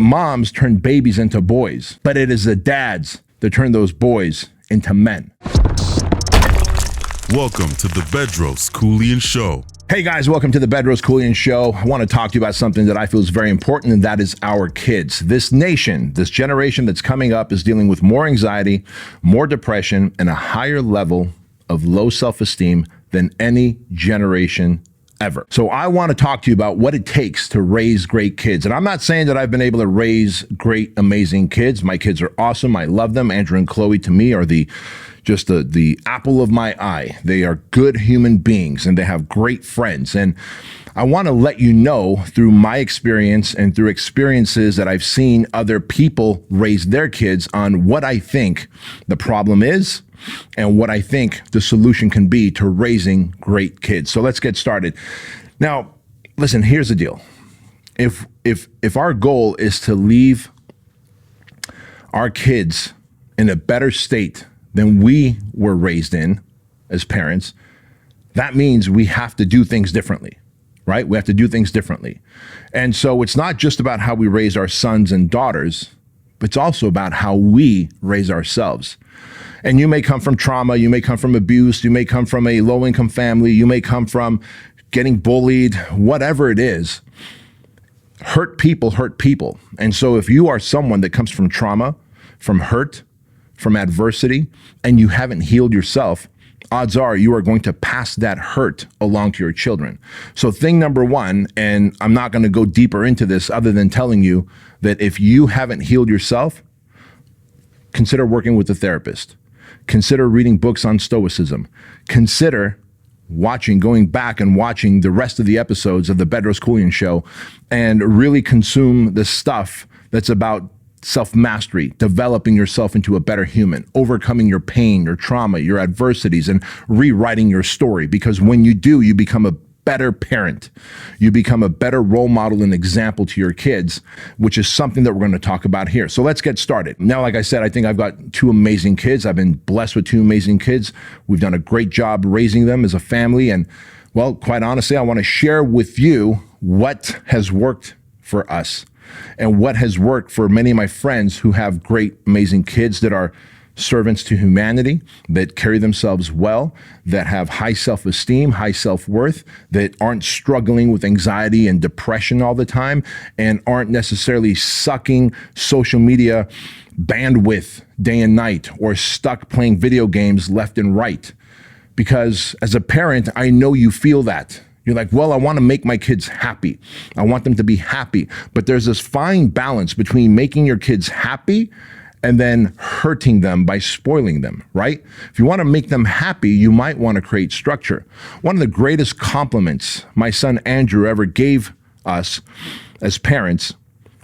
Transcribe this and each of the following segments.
moms turn babies into boys, but it is the dads that turn those boys into men. Welcome to the Bedros Keuilian Show. Hey guys, welcome to the Bedros Keuilian Show. I want to talk to you about something that I feel is very important, and that is our kids. This nation, this generation that's coming up is dealing with more anxiety, more depression, and a higher level of low self-esteem than any generation ever. So I want to talk to you about what it takes to raise great kids. And I'm not saying that I've been able to raise great, amazing kids. My kids are awesome. I love them. Andrew and Chloe, to me, are the apple of my eye. They are good human beings and they have great friends. And I want to let you know through my experience and through experiences that I've seen other people raise their kids on what I think the problem is and what I think the solution can be to raising great kids. So let's get started. Now, listen, here's the deal. If our goal is to leave our kids in a better state than we were raised in as parents, that means we have to do things differently, right? We have to do things differently. And so it's not just about how we raise our sons and daughters, but it's also about how we raise ourselves. And you may come from trauma, you may come from abuse, you may come from a low-income family, you may come from getting bullied, whatever it is. Hurt people hurt people. And so if you are someone that comes from trauma, from hurt, from adversity, and you haven't healed yourself, odds are you are going to pass that hurt along to your children. So thing number one, and I'm not going to go deeper into this other than telling you that if you haven't healed yourself, consider working with a therapist. Consider reading books on stoicism. Consider going back and watching the rest of the episodes of the Bedros Keuilian Show and really consume the stuff that's about self-mastery, developing yourself into a better human, overcoming your pain, your trauma, your adversities, and rewriting your story. Because when you do, you become a better parent. You become a better role model and example to your kids, which is something that we're going to talk about here. So let's get started. Now, like I said, I think I've got two amazing kids. I've been blessed with two amazing kids. We've done a great job raising them as a family. And well, quite honestly, I want to share with you what has worked for us and what has worked for many of my friends who have great, amazing kids that are servants to humanity, that carry themselves well, that have high self-esteem, high self-worth, that aren't struggling with anxiety and depression all the time, and aren't necessarily sucking social media bandwidth day and night or stuck playing video games left and right. Because as a parent, I know you feel that. You're like, well, I want to make my kids happy. I want them to be happy. But there's this fine balance between making your kids happy and then hurting them by spoiling them, right? If you want to make them happy, you might want to create structure. One of the greatest compliments my son Andrew ever gave us as parents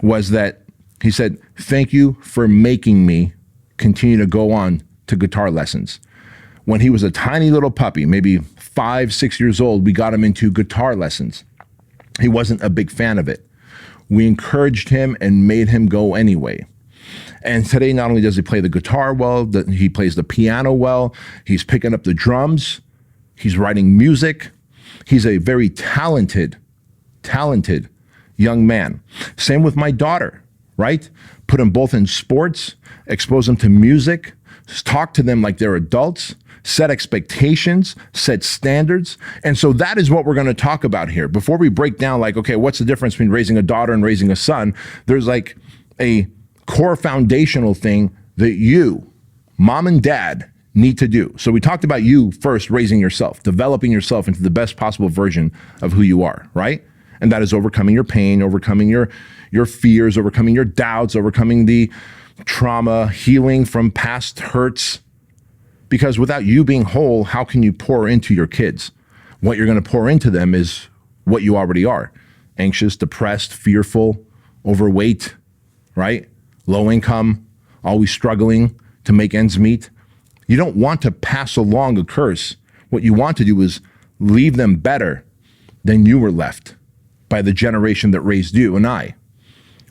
was that he said, "Thank you for making me continue to go on to guitar lessons." When he was a tiny little puppy, maybe 5, 6 years old, we got him into guitar lessons. He wasn't a big fan of it. We encouraged him and made him go anyway. And today, not only does he play the guitar well, he plays the piano well, he's picking up the drums, he's writing music. He's a very talented young man. Same with my daughter, right? Put them both in sports, expose them to music, talk to them like they're adults, set expectations, set standards. And so that is what we're going to talk about here. Before we break down like, okay, what's the difference between raising a daughter and raising a son? There's like a core foundational thing that you, mom and dad, need to do. So we talked about you first raising yourself, developing yourself into the best possible version of who you are, right? And that is overcoming your pain, overcoming your fears, overcoming your doubts, overcoming the trauma, healing from past hurts. Because without you being whole, how can you pour into your kids? What you're going to pour into them is what you already are. Anxious, depressed, fearful, overweight, right? Low income, always struggling to make ends meet. You don't want to pass along a curse. What you want to do is leave them better than you were left by the generation that raised you and I.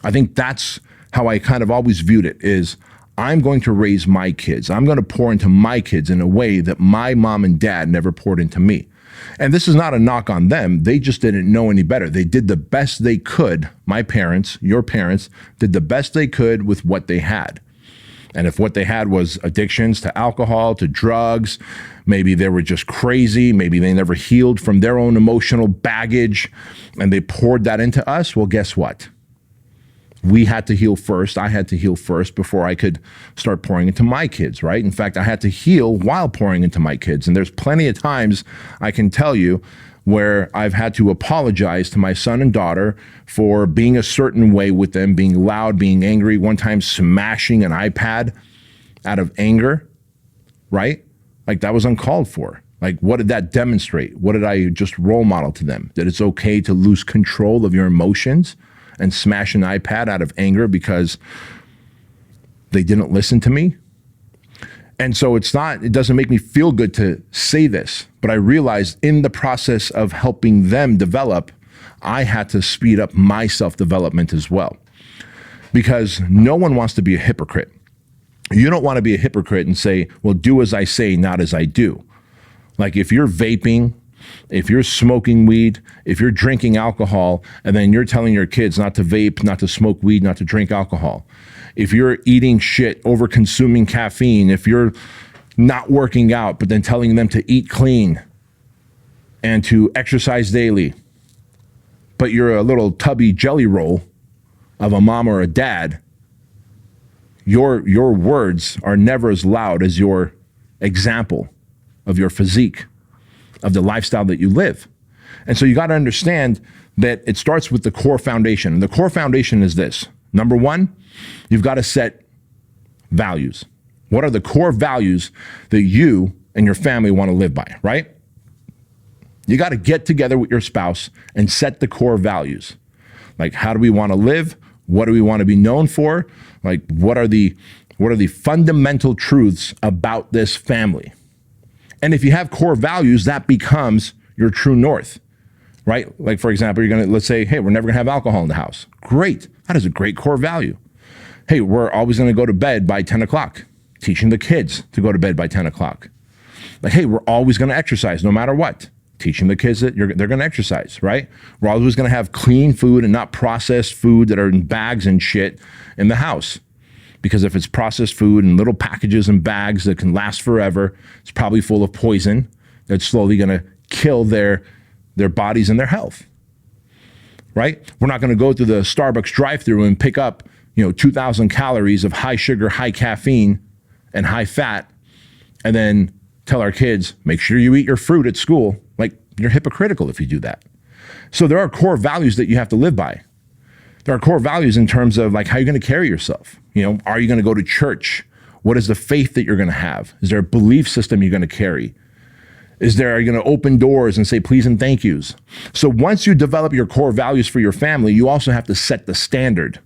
I think that's how I kind of always viewed it is I'm going to raise my kids. I'm going to pour into my kids in a way that my mom and dad never poured into me. And this is not a knock on them. They just didn't know any better. They did the best they could. My parents, your parents, did the best they could with what they had. And if what they had was addictions to alcohol, to drugs, maybe they were just crazy, maybe they never healed from their own emotional baggage, and they poured that into us, well, guess what? We had to heal first. I had to heal first before I could start pouring into my kids, right? In fact, I had to heal while pouring into my kids. And there's plenty of times I can tell you where I've had to apologize to my son and daughter for being a certain way with them, being loud, being angry, one time smashing an iPad out of anger, right? Like that was uncalled for. Like what did that demonstrate? What did I just role model to them? That it's okay to lose control of your emotions and smash an iPad out of anger because they didn't listen to me? And so it doesn't make me feel good to say this, but I realized in the process of helping them develop, I had to speed up my self-development as well. Because no one wants to be a hypocrite. You don't want to be a hypocrite and say, well, do as I say, not as I do. Like if you're vaping, if you're smoking weed, if you're drinking alcohol, and then you're telling your kids not to vape, not to smoke weed, not to drink alcohol. If you're eating shit, over consuming caffeine, if you're not working out, but then telling them to eat clean and to exercise daily, but you're a little tubby jelly roll of a mom or a dad, your words are never as loud as your example of your physique, of the lifestyle that you live. And so you got to understand that it starts with the core foundation. And the core foundation is this. Number one, you've got to set values. What are the core values that you and your family want to live by, right? You got to get together with your spouse and set the core values. Like, how do we want to live? What do we want to be known for? Like, what are the fundamental truths about this family? And if you have core values, that becomes your true north, right? Like, for example, let's say, hey, we're never gonna have alcohol in the house. Great, that is a great core value. Hey, we're always gonna go to bed by 10 o'clock, teaching the kids to go to bed by 10 o'clock. Like, hey, we're always gonna exercise no matter what, teaching the kids that they're gonna exercise, right? We're always gonna have clean food and not processed food that are in bags and shit in the house. Because if it's processed food in little packages and bags that can last forever, it's probably full of poison that's slowly gonna kill their bodies and their health, right? We're not gonna go through the Starbucks drive-thru and pick up 2,000 calories of high sugar, high caffeine, and high fat, and then tell our kids, make sure you eat your fruit at school. Like, you're hypocritical if you do that. So there are core values that you have to live by. There are core values in terms of like how you're going to carry yourself. Are you going to go to church? What is the faith that you're going to have? Is there a belief system you're going to carry? Are you going to open doors and say please and thank yous? So once you develop your core values for your family, you also have to set the standard.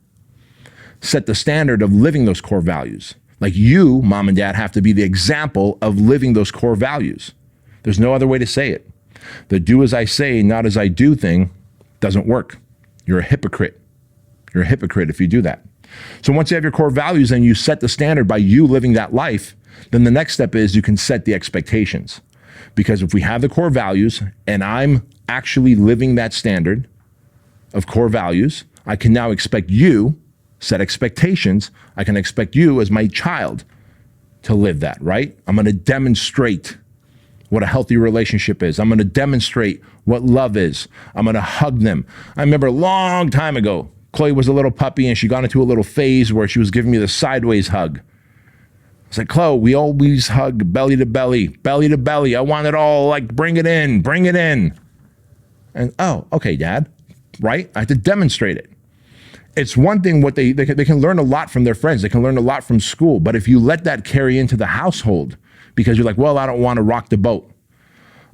Set the standard of living those core values. Like you, mom and dad, have to be the example of living those core values. There's no other way to say it. The do as I say, not as I do thing doesn't work. You're a hypocrite. You're a hypocrite if you do that. So once you have your core values and you set the standard by you living that life, then the next step is you can set the expectations. Because if we have the core values and I'm actually living that standard of core values, I can now expect you, set expectations, I can expect you as my child to live that, right? I'm going to demonstrate what a healthy relationship is. I'm going to demonstrate what love is. I'm going to hug them. I remember a long time ago, Chloe was a little puppy and she got into a little phase where she was giving me the sideways hug. I said, Chloe, we always hug belly to belly, belly to belly. I want it all, like, bring it in, bring it in. And, oh, okay, Dad, right? I have to demonstrate it. It's one thing what they can learn a lot from their friends. They can learn a lot from school. But if you let that carry into the household because you're like, well, I don't want to rock the boat.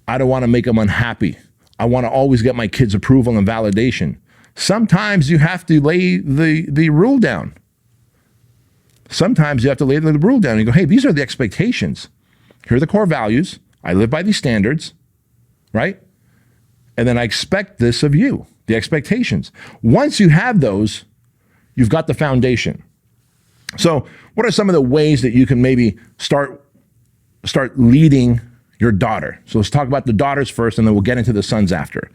I don't want to make them unhappy. I want to always get my kids' approval and validation. Sometimes you have to lay the rule down. Sometimes you have to lay the rule down and go, hey, these are the expectations. Here are the core values. I live by these standards, right? And then I expect this of you, the expectations. Once you have those, you've got the foundation. So what are some of the ways that you can maybe start leading Your daughter. So let's talk about the daughters first, and then we'll get into the sons after.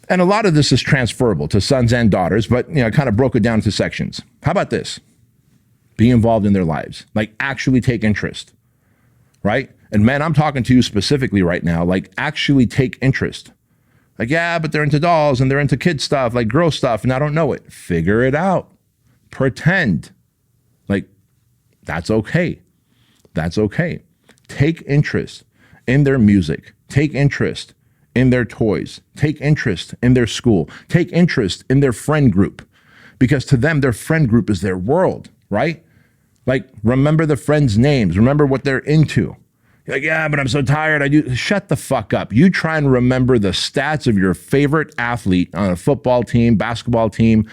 And a lot of this is transferable to sons and daughters, but I kind of broke it down into sections. How about this? Be involved in their lives. Like, actually take interest, right? And man, I'm talking to you specifically right now. Like, actually take interest. Like, yeah, but they're into dolls and they're into kid stuff, like girl stuff, and I don't know it. Figure it out. Pretend. Like, that's okay. That's okay. Take interest in their music. Take interest in their toys. Take interest in their school. Take interest in their friend group. Because to them, their friend group is their world, right? Like, remember the friends' names. Remember what they're into. You're like, yeah, but I'm so tired. Shut the fuck up. You try and remember the stats of your favorite athlete on a football team, basketball team,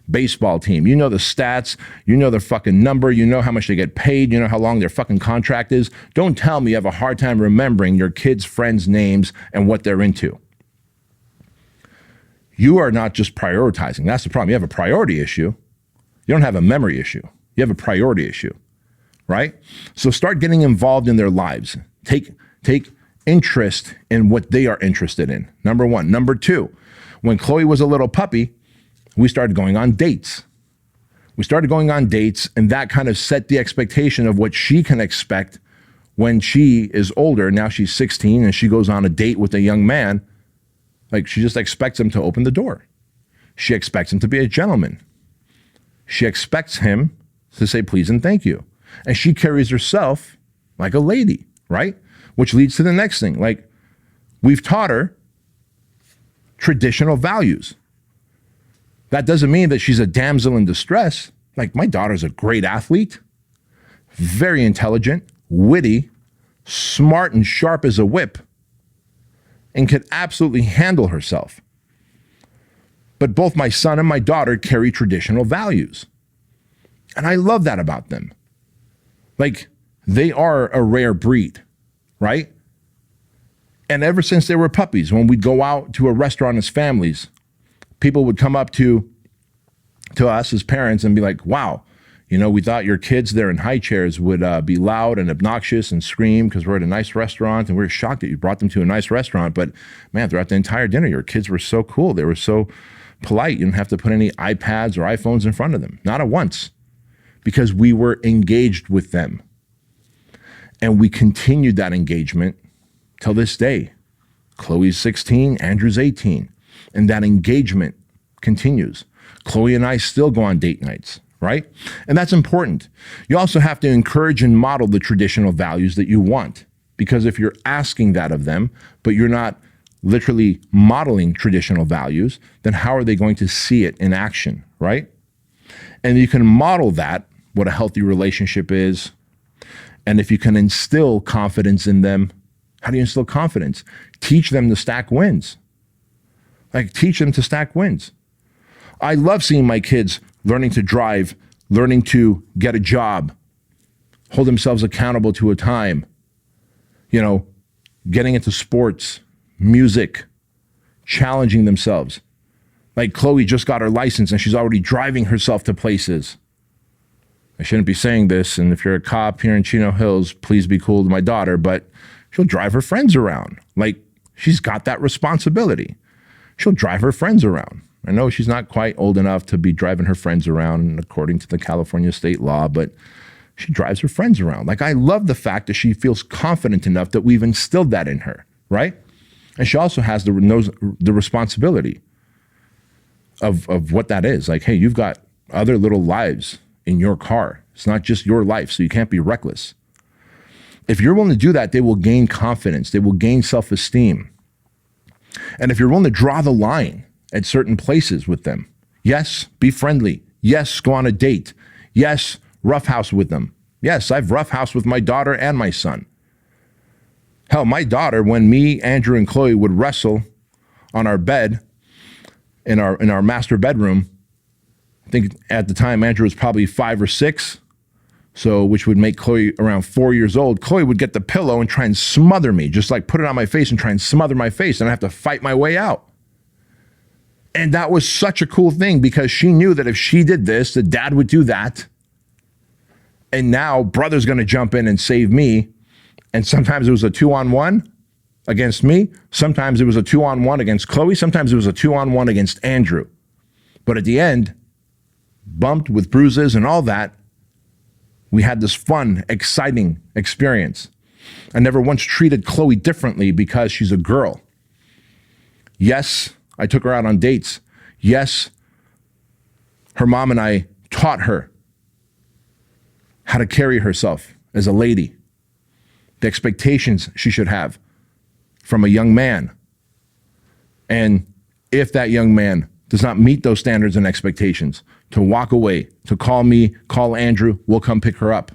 baseball team. You know the stats. You know their fucking number. You know how much they get paid. You know how long their fucking contract is. Don't tell me you have a hard time remembering your kids' friends' names and what they're into. You are not just prioritizing. That's the problem. You have a priority issue. You don't have a memory issue. You have a priority issue, right? So start getting involved in their lives. Take interest in what they are interested in. Number one. Number two, when Chloe was a little puppy, we started going on dates. And that kind of set the expectation of what she can expect when she is older. Now she's 16 and she goes on a date with a young man. Like, she just expects him to open the door. She expects him to be a gentleman. She expects him to say please and thank you. And she carries herself like a lady, right? Which leads to the next thing. Like, we've taught her traditional values. That doesn't mean that she's a damsel in distress. Like, my daughter's a great athlete, very intelligent, witty, smart and sharp as a whip, and could absolutely handle herself. But both my son and my daughter carry traditional values. And I love that about them. Like, they are a rare breed, right? And ever since they were puppies, when we'd go out to a restaurant as families, people would come up to us as parents and be like, wow, we thought your kids there in high chairs would be loud and obnoxious and scream because we're at a nice restaurant, and we're shocked that you brought them to a nice restaurant. But man, throughout the entire dinner, your kids were so cool. They were so polite. You didn't have to put any iPads or iPhones in front of them. Not at once. Because we were engaged with them. And we continued that engagement till this day. Chloe's 16, Andrew's 18. And that engagement continues. Chloe and I still go on date nights, right? And that's important. You also have to encourage and model the traditional values that you want. Because if you're asking that of them, but you're not literally modeling traditional values, then how are they going to see it in action, right? And you can model that, what a healthy relationship is. And if you can instill confidence in them, how do you instill confidence? Teach them to stack wins. Like, teach them to stack wins. I love seeing my kids learning to drive, learning to get a job, hold themselves accountable to a time, getting into sports, music, challenging themselves. Like, Chloe just got her license and she's already driving herself to places. I shouldn't be saying this, and if you're a cop here in Chino Hills, please be cool to my daughter, but she'll drive her friends around. Like, she's got that responsibility. She'll drive her friends around. I know she's not quite old enough to be driving her friends around according to the California state law, but she drives her friends around. Like, I love the fact that she feels confident enough that we've instilled that in her, right? And she also has the responsibility of what that is. Like, hey, you've got other little lives in your car. It's not just your life, so you can't be reckless. If you're willing to do that, they will gain confidence. They will gain self-esteem. And if you're willing to draw the line at certain places with them, yes, be friendly. Yes, go on a date. Yes, roughhouse with them. Yes, I've roughhoused with my daughter and my son. Hell, my daughter, when me, Andrew, and Chloe would wrestle on our bed in our master bedroom, I think at the time Andrew was probably 5 or 6, so which would make Chloe around 4 years old. Chloe would get the pillow and try and smother me, just like put it on my face and try and smother my face, and I have to fight my way out. And that was such a cool thing because she knew that if she did this, that dad would do that. And now brother's going to jump in and save me. And sometimes it was a 2-on-1 against me. Sometimes it was a 2-on-1 against Chloe. Sometimes it was a 2-on-1 against Andrew. But at the end, bumped with bruises and all that, we had this fun, exciting experience. I never once treated Chloe differently because she's a girl. Yes, I took her out on dates. Yes, her mom and I taught her how to carry herself as a lady, the expectations she should have from a young man. And if that young man does not meet those standards and expectations, to walk away, to call me, call Andrew, we'll come pick her up.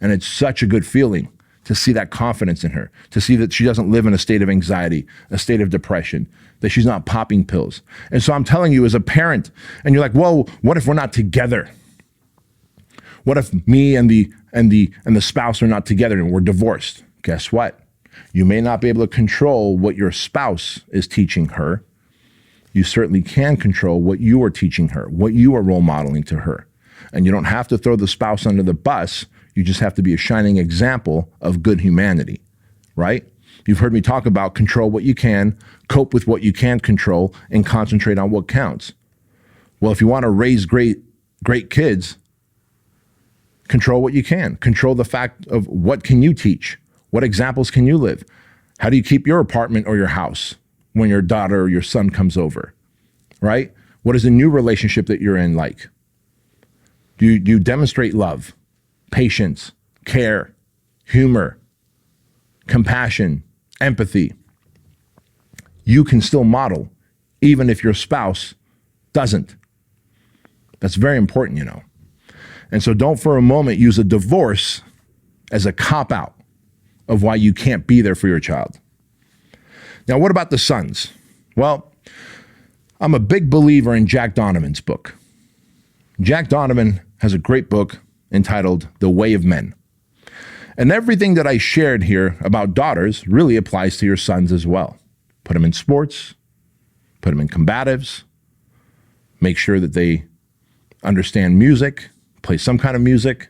And it's such a good feeling to see that confidence in her, to see that she doesn't live in a state of anxiety, a state of depression, that she's not popping pills. And so I'm telling you as a parent, and you're like, whoa, what if we're not together? What if me and the spouse are not together and we're divorced? Guess what? You may not be able to control what your spouse is teaching her. You certainly can control what you are teaching her, what you are role modeling to her. And you don't have to throw the spouse under the bus. You just have to be a shining example of good humanity, right? You've heard me talk about control what you can, cope with what you can't control, and concentrate on what counts. Well, if you want to raise great kids, control what you can. Control the fact of what can you teach? What examples can you live? How do you keep your apartment or your house when your daughter or your son comes over, right? What is the new relationship that you're in like? Do you demonstrate love, patience, care, humor, compassion, empathy? You can still model even if your spouse doesn't. That's very important, you know. And so don't for a moment use a divorce as a cop-out of why you can't be there for your child. Now, what about the sons? Well, I'm a big believer in Jack Donovan's book. Jack Donovan has a great book entitled The Way of Men. And everything that I shared here about daughters really applies to your sons as well. Put them in sports, put them in combatives, make sure that they understand music, play some kind of music,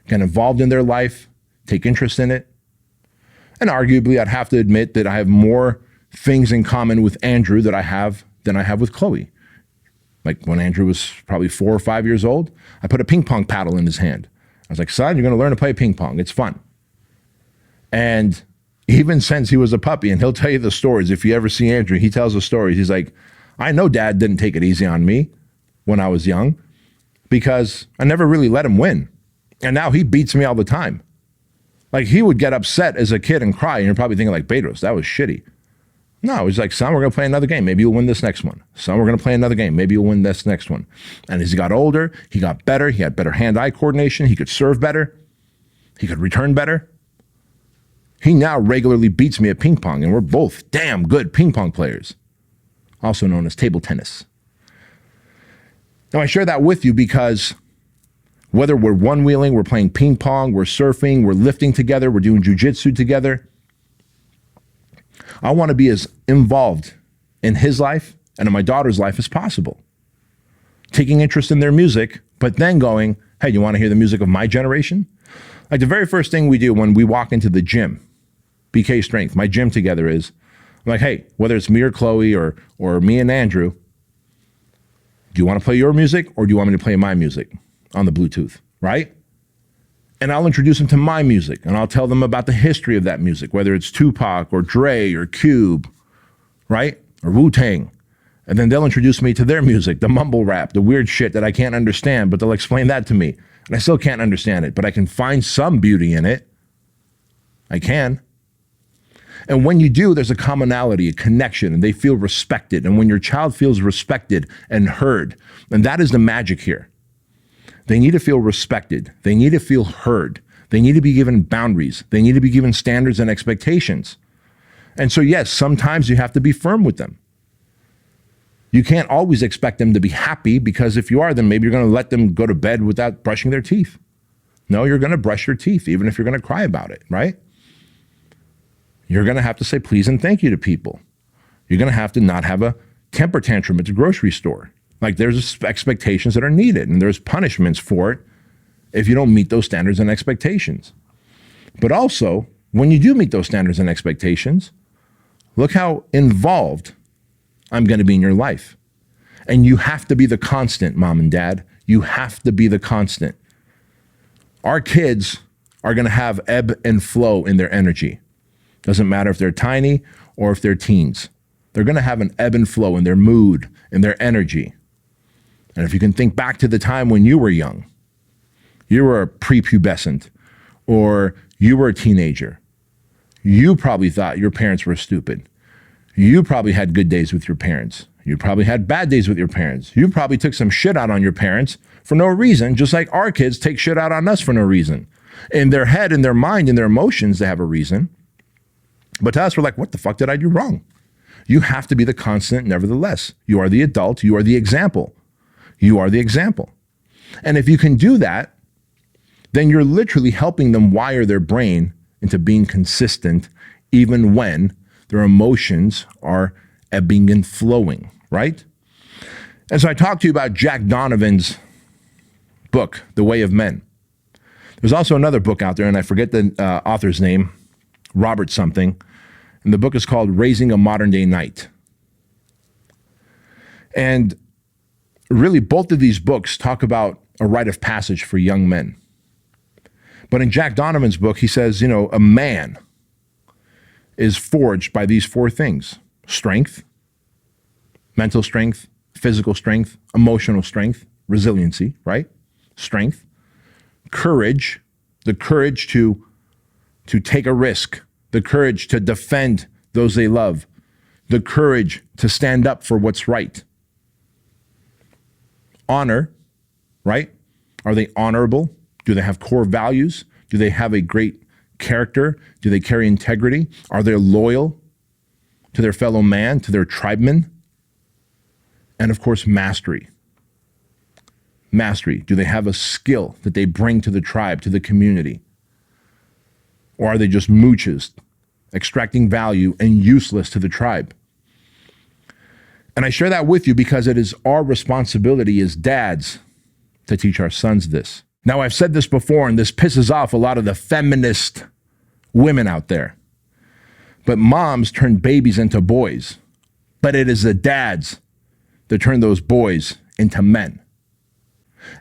get involved in their life, take interest in it. And arguably, I'd have to admit that I have more things in common with Andrew than I have with Chloe. Like when Andrew was probably 4 or 5 years old, I put a ping pong paddle in his hand. I was like, son, you're going to learn to play ping pong. It's fun. And even since he was a puppy, and he'll tell you the stories. If you ever see Andrew, he tells the stories. He's like, I know dad didn't take it easy on me when I was young because I never really let him win. And now he beats me all the time. Like he would get upset as a kid and cry. And you're probably thinking like, Bedros, that was shitty. No, he's like, son, we're going to play another game. Maybe you'll win this next one. Son, we're going to play another game. Maybe you'll win this next one. And as he got older, he got better. He had better hand-eye coordination. He could serve better. He could return better. He now regularly beats me at ping pong, and we're both damn good ping pong players, also known as table tennis. Now, I share that with you because whether we're one-wheeling, we're playing ping pong, we're surfing, we're lifting together, we're doing jujitsu together, I want to be as involved in his life and in my daughter's life as possible. Taking interest in their music, but then going, hey, you want to hear the music of my generation? Like the very first thing we do when we walk into the gym, BK Strength, my gym together is, I'm like, hey, whether it's me or Chloe or me and Andrew, do you want to play your music or do you want me to play my music on the Bluetooth, right? And I'll introduce them to my music and I'll tell them about the history of that music, whether it's Tupac or Dre or Cube, right? Or Wu-Tang. And then they'll introduce me to their music, the mumble rap, the weird shit that I can't understand, but they'll explain that to me. And I still can't understand it, but I can find some beauty in it. I can. And when you do, there's a commonality, a connection, and they feel respected. And when your child feels respected and heard, and that is the magic here. They need to feel respected. They need to feel heard. They need to be given boundaries. They need to be given standards and expectations. And so, yes, sometimes you have to be firm with them. You can't always expect them to be happy because if you are, then maybe you're going to let them go to bed without brushing their teeth. No, you're going to brush your teeth, even if you're going to cry about it, right? You're going to have to say please and thank you to people. You're going to have to not have a temper tantrum at the grocery store. Like there's expectations that are needed and there's punishments for it if you don't meet those standards and expectations. But also, when you do meet those standards and expectations, look how involved I'm going to be in your life. And you have to be the constant, mom and dad. You have to be the constant. Our kids are going to have ebb and flow in their energy. Doesn't matter if they're tiny or if they're teens. They're going to have an ebb and flow in their mood, in their energy. And if you can think back to the time when you were young, you were a prepubescent, or you were a teenager, you probably thought your parents were stupid. You probably had good days with your parents. You probably had bad days with your parents. You probably took some shit out on your parents for no reason, just like our kids take shit out on us for no reason. In their head, in their mind, in their emotions, they have a reason. But to us, we're like, what the fuck did I do wrong? You have to be the constant nevertheless. You are the adult. You are the example. You are the example. And if you can do that, then you're literally helping them wire their brain into being consistent even when their emotions are ebbing and flowing, right? And so I talked to you about Jack Donovan's book, The Way of Men. There's also another book out there, and I forget the author's name, Robert something, and the book is called Raising a Modern Day Knight. And really, both of these books talk about a rite of passage for young men. But in Jack Donovan's book, he says, a man is forged by these four things: strength, mental strength, physical strength, emotional strength, resiliency, right? Strength, courage, the courage to take a risk, the courage to defend those they love, the courage to stand up for what's right. Honor, right? Are they honorable? Do they have core values? Do they have a great character? Do they carry integrity? Are they loyal to their fellow man, to their tribeman? And of course, mastery. Mastery. Do they have a skill that they bring to the tribe, to the community? Or are they just mooches, extracting value and useless to the tribe? And I share that with you because it is our responsibility as dads to teach our sons this. Now, I've said this before, and this pisses off a lot of the feminist women out there. But moms turn babies into boys. But it is the dads that turn those boys into men.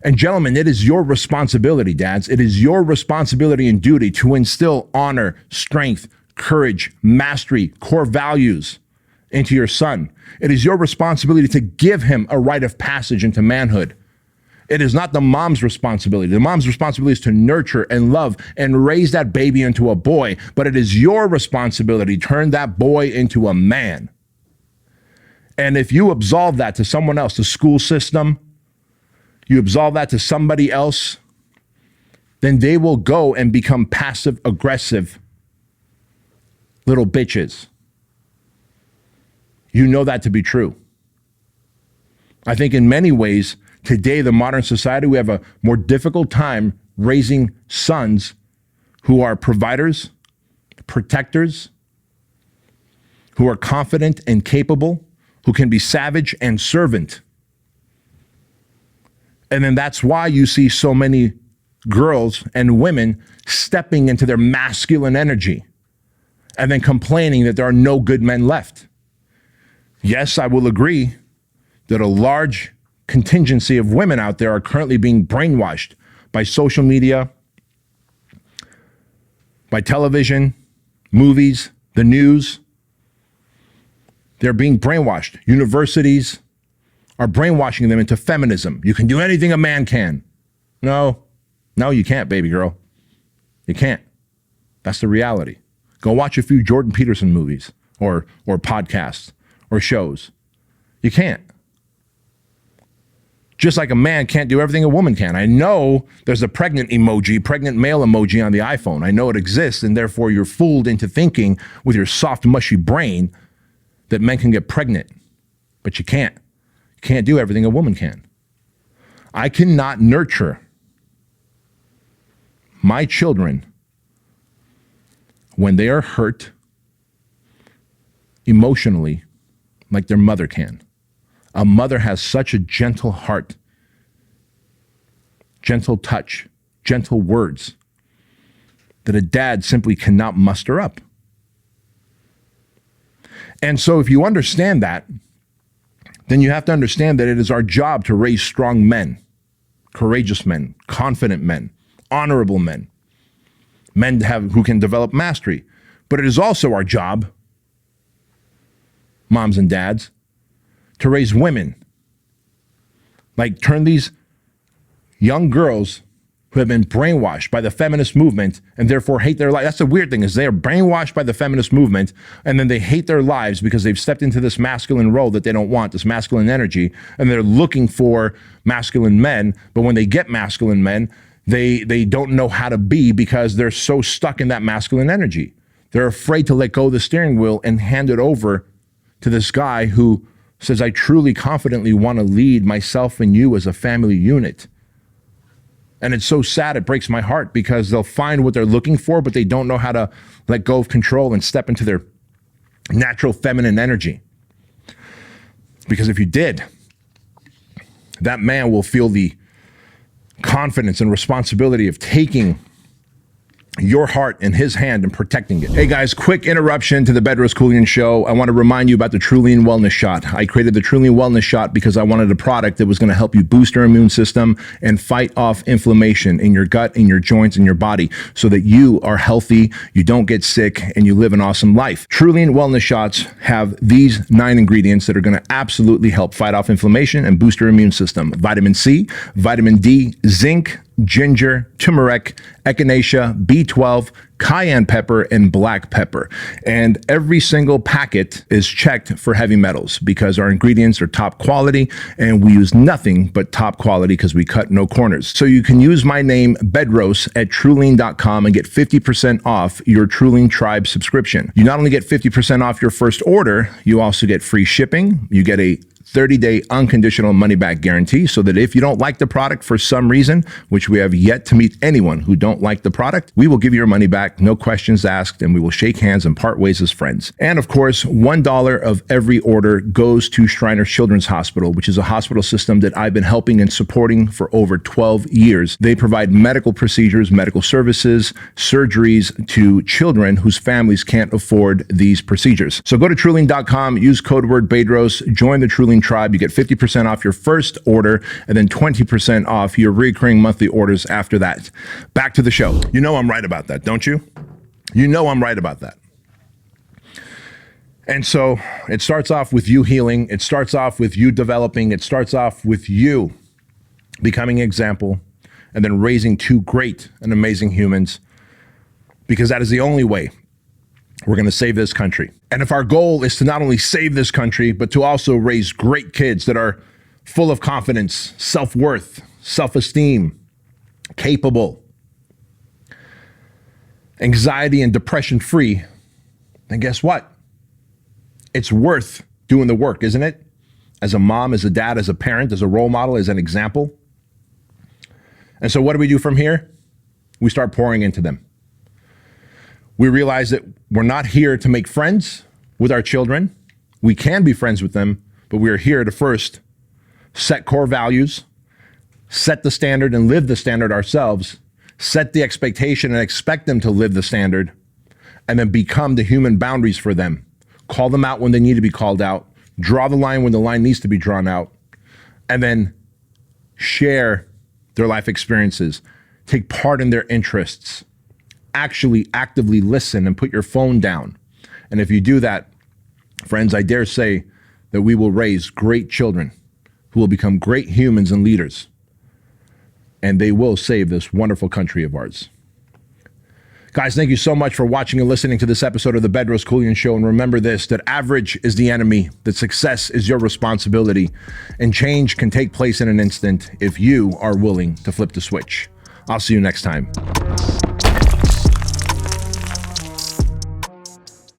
And gentlemen, it is your responsibility, dads. It is your responsibility and duty to instill honor, strength, courage, mastery, core values into your son. It is your responsibility to give him a rite of passage into manhood. It is not the mom's responsibility. The mom's responsibility is to nurture and love and raise that baby into a boy, but it is your responsibility to turn that boy into a man. And if you absolve that to someone else, the school system, you absolve that to somebody else, then they will go and become passive-aggressive little bitches. You know that to be true. I think in many ways, today, the modern society, we have a more difficult time raising sons who are providers, protectors, who are confident and capable, who can be savage and servant. And then that's why you see so many girls and women stepping into their masculine energy and then complaining that there are no good men left. Yes, I will agree that a large contingency of women out there are currently being brainwashed by social media, by television, movies, the news. They're being brainwashed. Universities are brainwashing them into feminism. You can do anything a man can. No, you can't, baby girl. You can't. That's the reality. Go watch a few Jordan Peterson movies or podcasts or shows. You can't. Just like a man can't do everything a woman can. I know there's a pregnant emoji, pregnant male emoji on the iPhone. I know it exists, and therefore you're fooled into thinking with your soft, mushy brain that men can get pregnant. But you can't. You can't do everything a woman can. I cannot nurture my children when they are hurt emotionally like their mother can. A mother has such a gentle heart, gentle touch, gentle words. that a dad simply cannot muster up. And so if you understand that, then you have to understand that it is our job to raise strong men, courageous men, confident men, honorable men, men who can develop mastery. But it is also our job, moms and dads, to raise women. Like turn these young girls who have been brainwashed by the feminist movement and therefore hate their life. That's the weird thing, is they are brainwashed by the feminist movement and then they hate their lives because they've stepped into this masculine role that they don't want, this masculine energy, and they're looking for masculine men. But when they get masculine men, they don't know how to be because they're so stuck in that masculine energy. They're afraid to let go of the steering wheel and hand it over to this guy who says, I truly confidently want to lead myself and you as a family unit. And it's so sad, it breaks my heart, because they'll find what they're looking for, but they don't know how to let go of control and step into their natural feminine energy. Because if you did, that man will feel the confidence and responsibility of taking your heart in his hand and protecting it. Hey guys, quick interruption to the Bedros Keuilian Show. I want to remind you about the Keuilian Wellness Shot. I created the Keuilian Wellness Shot because I wanted a product that was going to help you boost your immune system and fight off inflammation in your gut, in your joints, in your body, so that you are healthy, you don't get sick, and you live an awesome life. Keuilian Wellness Shots have these 9 ingredients that are going to absolutely help fight off inflammation and boost your immune system. Vitamin C, vitamin D, zinc, ginger, turmeric, echinacea, B12, cayenne pepper, and black pepper. And every single packet is checked for heavy metals because our ingredients are top quality and we use nothing but top quality because we cut no corners. So you can use my name, Bedros, at Keuilian.com and get 50% off your Keuilian Tribe subscription. You not only get 50% off your first order, you also get free shipping. You get a 30-day unconditional money-back guarantee, so that if you don't like the product for some reason, which we have yet to meet anyone who don't like the product, we will give you your money back, no questions asked, and we will shake hands and part ways as friends. And of course, $1 of every order goes to Shriners Children's Hospital, which is a hospital system that I've been helping and supporting for over 12 years. They provide medical procedures, medical services, surgeries to children whose families can't afford these procedures. So go to Keuilian.com, use code word Bedros, join the Keuilian Tribe. You get 50% off your first order and then 20% off your recurring monthly orders after that. Back to the show. You know I'm right about that, don't you? You know I'm right about that. And so it starts off with you healing. It starts off with you developing. It starts off with you becoming an example and then raising 2 great and amazing humans, because that is the only way we're going to save this country. And if our goal is to not only save this country, but to also raise great kids that are full of confidence, self-worth, self-esteem, capable, anxiety and depression free, then guess what? It's worth doing the work, isn't it? As a mom, as a dad, as a parent, as a role model, as an example. And so what do we do from here? We start pouring into them. We realize that we're not here to make friends with our children. We can be friends with them, but we are here to first set core values, set the standard and live the standard ourselves, set the expectation and expect them to live the standard, and then become the human boundaries for them. Call them out when they need to be called out, draw the line when the line needs to be drawn out, and then share their life experiences, take part in their interests, actually actively listen and put your phone down. And if you do that, friends, I dare say that we will raise great children who will become great humans and leaders, and they will save this wonderful country of ours. Guys, thank you so much for watching and listening to this episode of the Bedros Keuilian Show. And remember this, that average is the enemy, that success is your responsibility, and change can take place in an instant if you are willing to flip the switch. I'll see you next time.